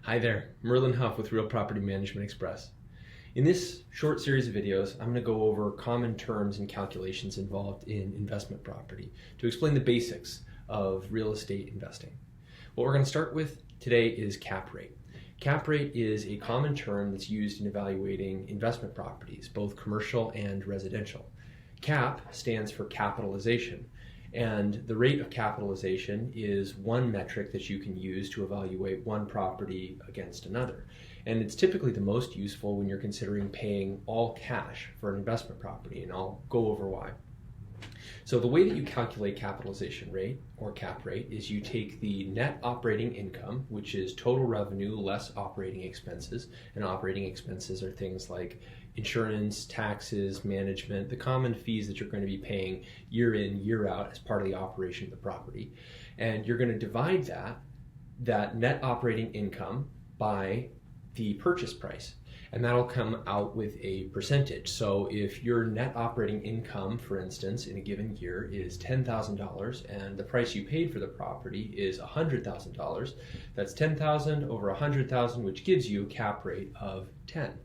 Hi there, Merlin Huff with Real Property Management Express. In this short series of videos, I'm going to go over common terms and calculations involved in investment property to explain the basics of real estate investing. What we're going to start with today is cap rate. Cap rate is a common term that's used in evaluating investment properties, both commercial and residential. Cap stands for capitalization. And the rate of capitalization is one metric that you can use to evaluate one property against another. And it's typically the most useful when you're considering paying all cash for an investment property, and I'll go over why. So the way that you calculate capitalization rate, or cap rate, is you take the net operating income, which is total revenue less operating expenses, and operating expenses are things like insurance, taxes, management, the common fees that you're going to be paying year in, year out as part of the operation of the property. And you're going to divide that net operating income by the purchase price. And that'll come out with a percentage. So if your net operating income, for instance, in a given year is $10,000 and the price you paid for the property is $100,000, that's $10,000 over $100,000, which gives you a cap rate of 10.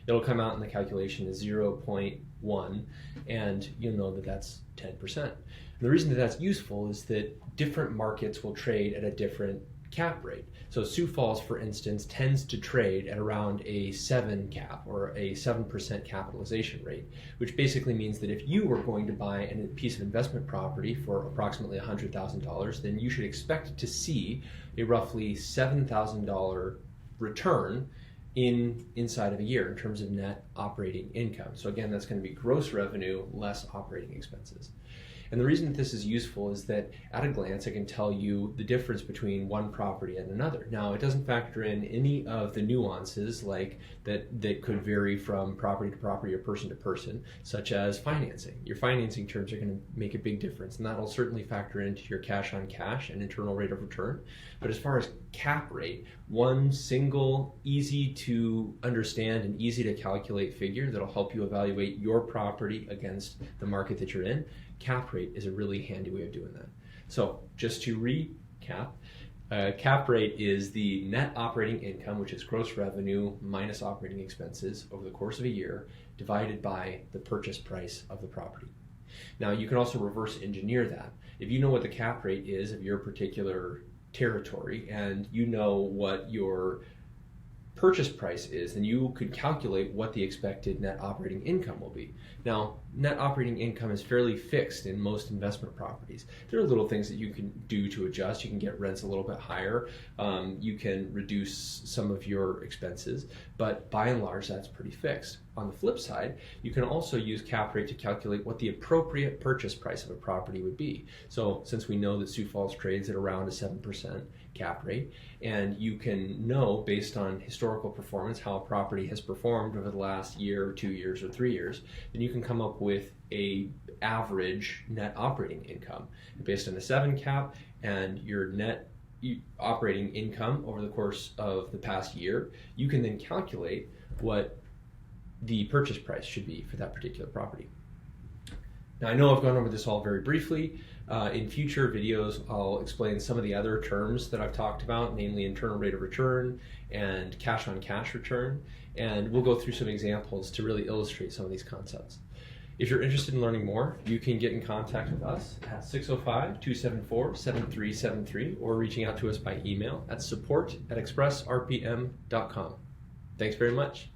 It'll come out in the calculation as 0.1, and you'll know that that's 10%. And the reason that that's useful is that different markets will trade at a different cap rate. So Sioux Falls, for instance, tends to trade at around a 7 cap, or a 7% capitalization rate, which basically means that if you were going to buy a piece of investment property for approximately $100,000, then you should expect to see a roughly $7,000 return inside of a year in terms of net operating income. So again, that's going to be gross revenue less operating expenses. And the reason that this is useful is that at a glance, I can tell you the difference between one property and another. Now, it doesn't factor in any of the nuances like that could vary from property to property or person to person, such as financing. Your financing terms are going to make a big difference, and that'll certainly factor into your cash on cash and internal rate of return. But as far as cap rate, one single, easy to understand and easy to calculate figure that'll help you evaluate your property against the market that you're in, cap rate is a really handy way of doing that. So just to recap, cap rate is the net operating income, which is gross revenue minus operating expenses over the course of a year, divided by the purchase price of the property. Now you can also reverse engineer that. If you know what the cap rate is of your particular territory and you know what your purchase price is, then you could calculate what the expected net operating income will be. Now, net operating income is fairly fixed in most investment properties. There are little things that you can do to adjust. You can get rents a little bit higher. You can reduce some of your expenses, but by and large, that's pretty fixed. On the flip side, you can also use cap rate to calculate what the appropriate purchase price of a property would be. So since we know that Sioux Falls trades at around a 7% cap rate, and you can know based on historical performance how a property has performed over the last year, 2 years, or 3 years, then you can come up with a average net operating income. And based on a 7 cap and your net operating income over the course of the past year, you can then calculate what the purchase price should be for that particular property. Now, I know I've gone over this all very briefly. In future videos, I'll explain some of the other terms that I've talked about, namely internal rate of return and cash on cash return, and we'll go through some examples to really illustrate some of these concepts. If you're interested in learning more, you can get in contact with us at 605-274-7373 or reaching out to us by email at support@expressrpm.com. Thanks very much.